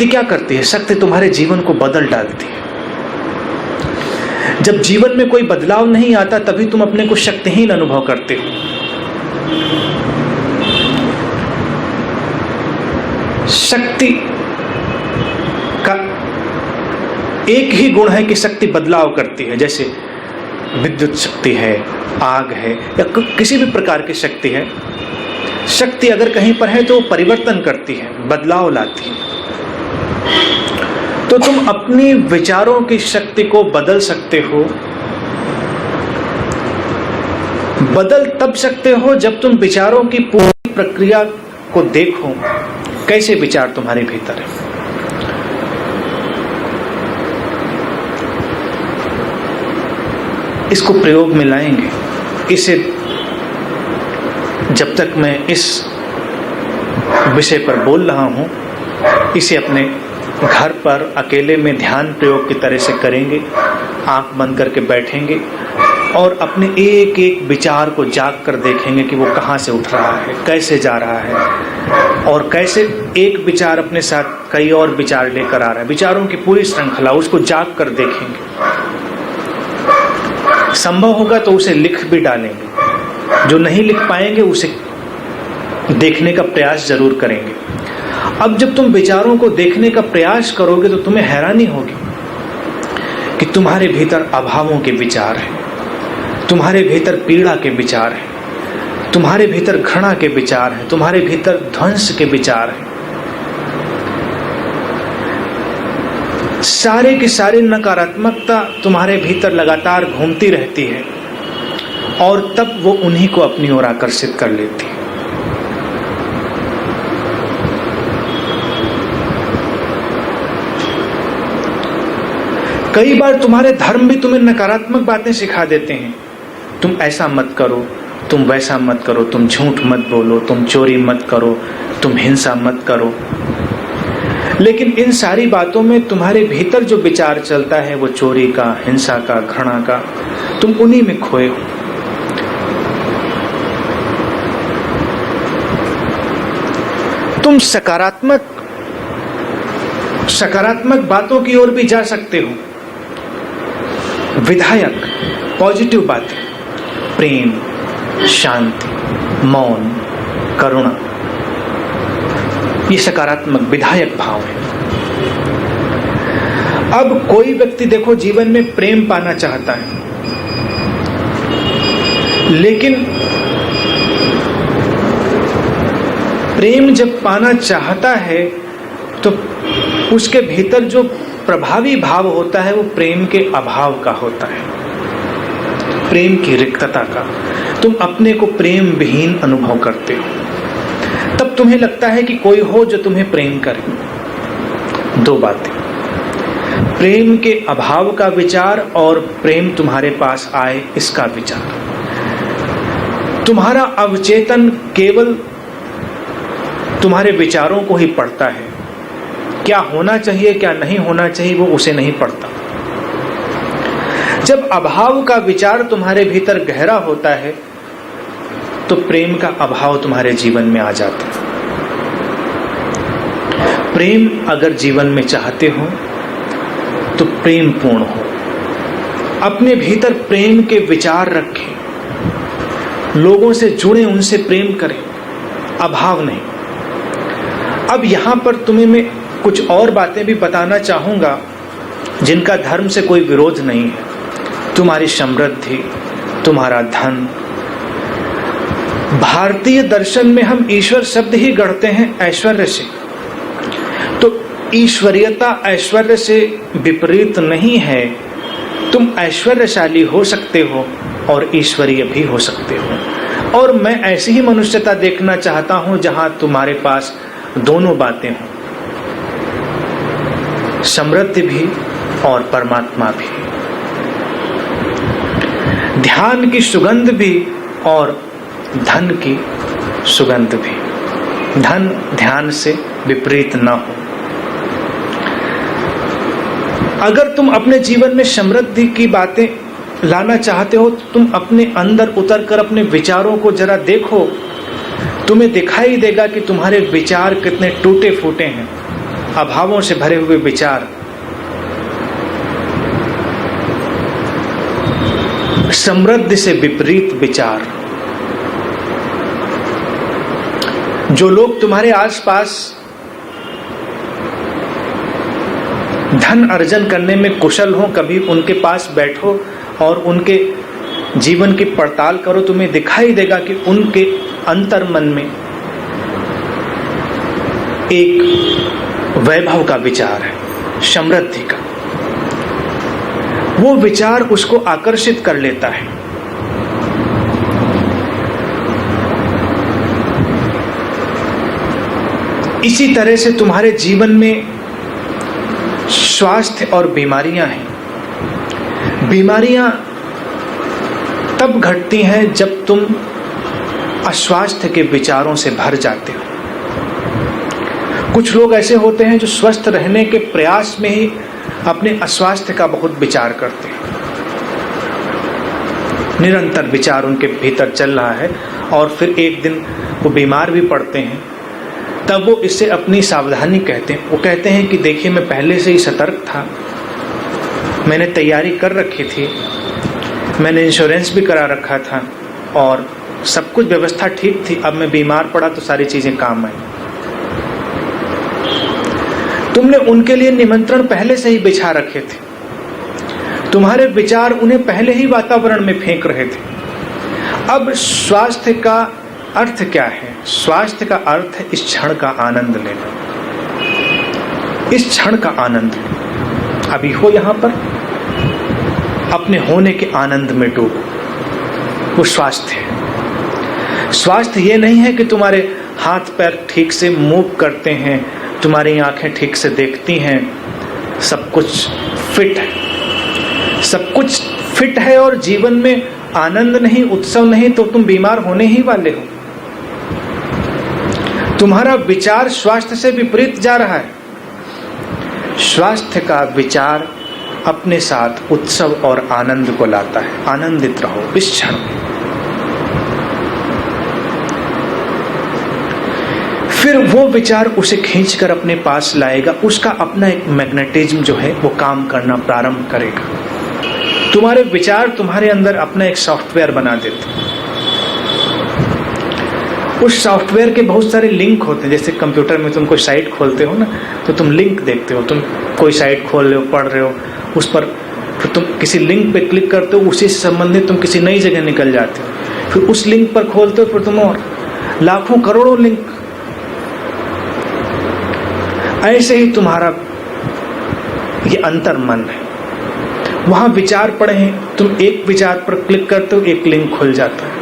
शक्ति क्या करती है? शक्ति तुम्हारे जीवन को बदल डालती है। जब जीवन में कोई बदलाव नहीं आता तभी तुम अपने को शक्तिहीन अनुभव करते हो। शक्ति का एक ही गुण है कि शक्ति बदलाव करती है। जैसे विद्युत शक्ति है, आग है, या किसी भी प्रकार की शक्ति है। शक्ति अगर कहीं पर है तो वो परिवर्तन करती है, बदलाव लाती है। तो तुम अपनी विचारों की शक्ति को बदल सकते हो। बदल तब सकते हो जब तुम विचारों की पूरी प्रक्रिया को देखो, कैसे विचार तुम्हारे भीतर है। इसको प्रयोग में लाएंगे। इसे जब तक मैं इस विषय पर बोल रहा हूं, इसे अपने घर पर अकेले में ध्यान प्रयोग की तरह से करेंगे। आंख बंद करके बैठेंगे और अपने एक एक विचार को जाग कर देखेंगे कि वो कहाँ से उठ रहा है, कैसे जा रहा है, और कैसे एक विचार अपने साथ कई और विचार लेकर आ रहा है। विचारों की पूरी श्रृंखला, उसको जाग कर देखेंगे। संभव होगा तो उसे लिख भी डालेंगे। जो नहीं लिख पाएंगे उसे देखने का प्रयास जरूर करेंगे। अब जब तुम विचारों को देखने का प्रयास करोगे तो तुम्हें हैरानी होगी कि तुम्हारे भीतर अभावों के विचार हैं, तुम्हारे भीतर पीड़ा के विचार हैं, तुम्हारे भीतर घृणा के विचार हैं, तुम्हारे भीतर ध्वंस के विचार हैं। सारे की सारी नकारात्मकता तुम्हारे भीतर लगातार घूमती रहती है और तब वो उन्हीं को अपनी ओर आकर्षित कर लेती है। कई बार तुम्हारे धर्म भी तुम्हें नकारात्मक बातें सिखा देते हैं। तुम ऐसा मत करो, तुम वैसा मत करो, तुम झूठ मत बोलो, तुम चोरी मत करो, तुम हिंसा मत करो। लेकिन इन सारी बातों में तुम्हारे भीतर जो विचार चलता है वो चोरी का, हिंसा का, घृणा का, तुम उन्हीं में खोए हो। तुम सकारात्मक बातों की ओर भी जा सकते हो। विधायक, पॉजिटिव बातें, प्रेम, शांति, मौन, करुणा, ये सकारात्मक विधायक भाव है। अब कोई व्यक्ति देखो जीवन में प्रेम पाना चाहता है, लेकिन प्रेम जब पाना चाहता है तो उसके भीतर जो प्रभावी भाव होता है वो प्रेम के अभाव का होता है, प्रेम की रिक्तता का। तुम अपने को प्रेम विहीन अनुभव करते हो। तब तुम्हें लगता है कि कोई हो जो तुम्हें प्रेम करे। दो बातें, प्रेम के अभाव का विचार और प्रेम तुम्हारे पास आए इसका विचार। तुम्हारा अवचेतन केवल तुम्हारे विचारों को ही पढ़ता है। क्या होना चाहिए, क्या नहीं होना चाहिए, वो उसे नहीं पढ़ता। जब अभाव का विचार तुम्हारे भीतर गहरा होता है तो प्रेम का अभाव तुम्हारे जीवन में आ जाता है। प्रेम अगर जीवन में चाहते हो तो प्रेम पूर्ण हो। अपने भीतर प्रेम के विचार रखें, लोगों से जुड़े, उनसे प्रेम करें, अभाव नहीं। अब यहां पर तुम्हें मैं कुछ और बातें भी बताना चाहूंगा जिनका धर्म से कोई विरोध नहीं है। तुम्हारी समृद्धि, तुम्हारा धन। भारतीय दर्शन में हम ईश्वर शब्द ही गढ़ते हैं ऐश्वर्य से। तो ईश्वरीयता ऐश्वर्य से विपरीत नहीं है। तुम ऐश्वर्यशाली हो सकते हो और ईश्वरीय भी हो सकते हो। और मैं ऐसी ही मनुष्यता देखना चाहता हूं जहां तुम्हारे पास दोनों बातें हों, समृद्धि भी और परमात्मा भी, ध्यान की सुगंध भी और धन की सुगंध भी। धन ध्यान से विपरीत न हो। अगर तुम अपने जीवन में समृद्धि की बातें लाना चाहते हो तो तुम अपने अंदर उतरकर अपने विचारों को जरा देखो। तुम्हें दिखाई देगा कि तुम्हारे विचार कितने टूटे फूटे हैं। अभावों से भरे हुए विचार, समृद्धि से विपरीत विचार। जो लोग तुम्हारे आसपास धन अर्जन करने में कुशल हो, कभी उनके पास बैठो और उनके जीवन की पड़ताल करो, तुम्हें दिखाई देगा कि उनके अंतर मन में एक वैभव का विचार है, समृद्धि का। वो विचार उसको आकर्षित कर लेता है। इसी तरह से तुम्हारे जीवन में स्वास्थ्य और बीमारियां हैं। बीमारियां तब घटती हैं जब तुम अस्वास्थ्य के विचारों से भर जाते हो। कुछ लोग ऐसे होते हैं जो स्वस्थ रहने के प्रयास में ही अपने अस्वास्थ्य का बहुत विचार करते हैं। निरंतर विचार उनके भीतर चल रहा है और फिर एक दिन वो बीमार भी पड़ते हैं। तब वो इससे अपनी सावधानी कहते हैं। वो कहते हैं कि देखिए, मैं पहले से ही सतर्क था, मैंने तैयारी कर रखी थी, मैंने इंश्योरेंस भी करा रखा था और सब कुछ व्यवस्था ठीक थी। अब मैं बीमार पड़ा तो सारी चीजें काम आई। तुमने उनके लिए निमंत्रण पहले से ही बिछा रखे थे। तुम्हारे विचार उन्हें पहले ही वातावरण में फेंक रहे थे। अब स्वास्थ्य का अर्थ क्या है? स्वास्थ्य का अर्थ है इस क्षण का आनंद लेना। इस क्षण का आनंद लेना। अभी हो यहां पर, अपने होने के आनंद में डूबो। वो स्वास्थ्य है। स्वास्थ्य ये नहीं है कि तुम्हारे हाथ पैर ठीक से मूव करते हैं, तुम्हारी आंखें ठीक से देखती हैं, सब कुछ फिट है। सब कुछ फिट है और जीवन में आनंद नहीं, उत्सव नहीं, तो तुम बीमार होने ही वाले हो। तुम्हारा विचार स्वास्थ्य से विपरीत जा रहा है। स्वास्थ्य का विचार अपने साथ उत्सव और आनंद को लाता है। आनंदित रहो इस क्षण में। फिर वो विचार उसे खींचकर अपने पास लाएगा। उसका अपना एक मैग्नेटिज्म जो है वो काम करना प्रारंभ करेगा। तुम्हारे विचार तुम्हारे अंदर अपना एक सॉफ्टवेयर बना देते। उस सॉफ्टवेयर के बहुत सारे लिंक होते हैं। जैसे कंप्यूटर में तुम कोई साइट खोलते हो ना, तो तुम लिंक देखते हो। तुम कोई साइट खोल रहे हो, पढ़ रहे हो, उस पर फिर तुम किसी लिंक पे क्लिक करते हो, उसी से संबंधित तुम किसी नई जगह निकल जाते हो। फिर उस लिंक पर खोलते हो, फिर तुम और लाखों करोड़ों लिंक। ऐसे ही तुम्हारा ये अंतर मन है। वहां विचार पड़े हैं, तुम एक विचार पर क्लिक करते हो, एक लिंक खुल जाता है।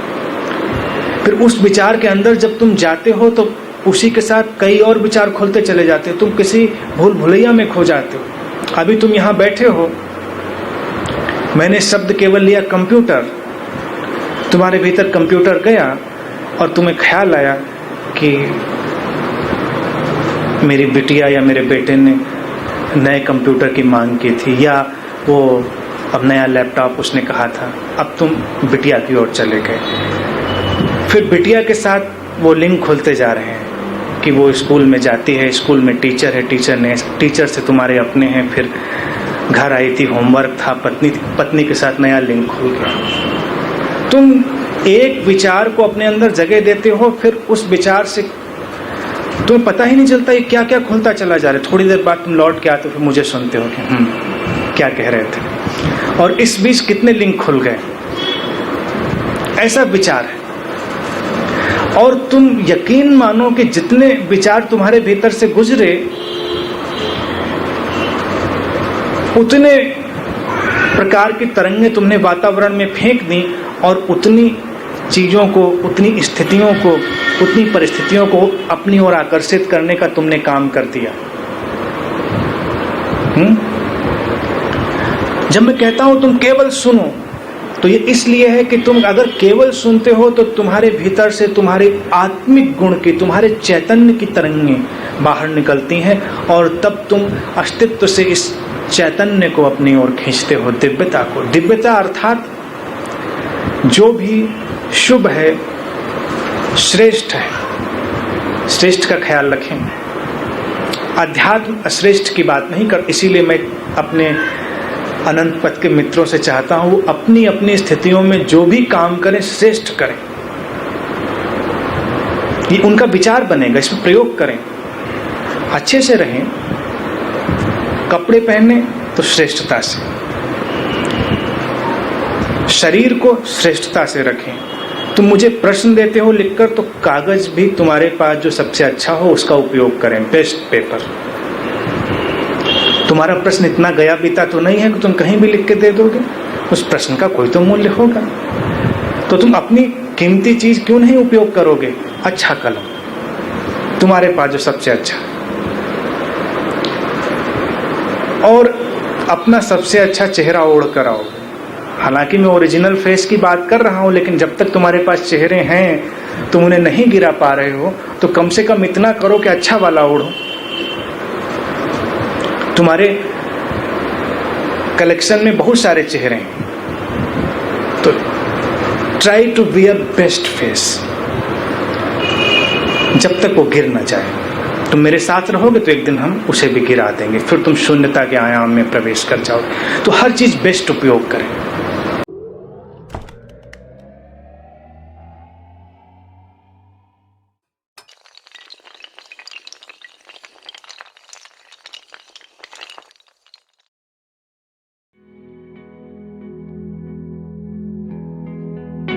फिर उस विचार के अंदर जब तुम जाते हो तो उसी के साथ कई और विचार खुलते चले जाते हो। तुम किसी भूल भुलैया में खो जाते हो। अभी तुम यहां बैठे हो, मैंने शब्द केवल लिया कंप्यूटर, तुम्हारे भीतर कंप्यूटर गया और तुम्हें ख्याल आया कि मेरी बिटिया या मेरे बेटे ने नए कंप्यूटर की मांग की थी, या वो अब नया लैपटॉप उसने कहा था। अब तुम बिटिया की ओर चले गए। फिर बिटिया के साथ वो लिंक खुलते जा रहे हैं कि वो स्कूल में जाती है, स्कूल में टीचर है, टीचर से तुम्हारे अपने हैं। फिर घर आई थी, होमवर्क था, पत्नी के साथ नया लिंक खुल गया। तुम एक विचार को अपने अंदर जगह देते हो, फिर उस विचार से तुम्हें पता ही नहीं चलता ये क्या क्या खुलता चला जा रहा है। थोड़ी देर बाद तुम लौट के आते हो, फिर मुझे सुनते हो कि क्या कह रहे थे, और इस बीच कितने लिंक खुल गए। ऐसा विचार है। और तुम यकीन मानो कि जितने विचार तुम्हारे भीतर से गुजरे, उतने प्रकार की तरंगें तुमने वातावरण में फेंक दी और उतनी चीजों को, उतनी स्थितियों को, उतनी परिस्थितियों को अपनी ओर आकर्षित करने का तुमने काम कर दिया। जब मैं कहता हूं तुम केवल सुनो, तो ये इसलिए है कि तुम अगर केवल सुनते हो तो तुम्हारे भीतर से तुम्हारे आत्मिक गुण की, तुम्हारे चैतन्य की तरंगें बाहर निकलती हैं और तब तुम अस्तित्व से इस चैतन्य को अपनी ओर खींचते हो, दिव्यता को। दिव्यता अर्थात जो भी शुभ है, श्रेष्ठ है। श्रेष्ठ का ख्याल रखें। अध्यात्म श्रेष्ठ की बात नहीं कर, इसीलिए मैं अपने अनंत पथ के मित्रों से चाहता हूं वो अपनी अपनी स्थितियों में जो भी काम करें श्रेष्ठ करें। ये उनका विचार बनेगा, इसमें प्रयोग करें, अच्छे से रहें। कपड़े पहने तो श्रेष्ठता से, शरीर को श्रेष्ठता से रखें। तुम मुझे प्रश्न देते हो लिखकर, तो कागज भी तुम्हारे पास जो सबसे अच्छा हो उसका उपयोग करें, बेस्ट पेपर। तुम्हारा प्रश्न इतना गया बीता तो नहीं है कि तुम कहीं भी लिख के दे दोगे, उस प्रश्न का कोई तो मूल्य होगा। तो तुम अपनी कीमती चीज क्यों नहीं उपयोग करोगे? अच्छा कलम, तुम्हारे पास जो सबसे अच्छा, और अपना सबसे अच्छा चेहरा ओढ़ कर आओ। हालांकि मैं ओरिजिनल फेस की बात कर रहा हूं, लेकिन जब तक तुम्हारे पास चेहरे हैं तुम उन्हें नहीं गिरा पा रहे हो, तो कम से कम इतना करो कि अच्छा वाला ओढ़ो। तुम्हारे कलेक्शन में बहुत सारे चेहरे हैं, तो try to wear best face जब तक वो गिर ना जाए। तुम मेरे साथ रहोगे तो एक दिन हम उसे भी गिरा देंगे, फिर तुम शून्यता के आयाम में प्रवेश कर जाओगे। तो हर चीज बेस्ट उपयोग करें।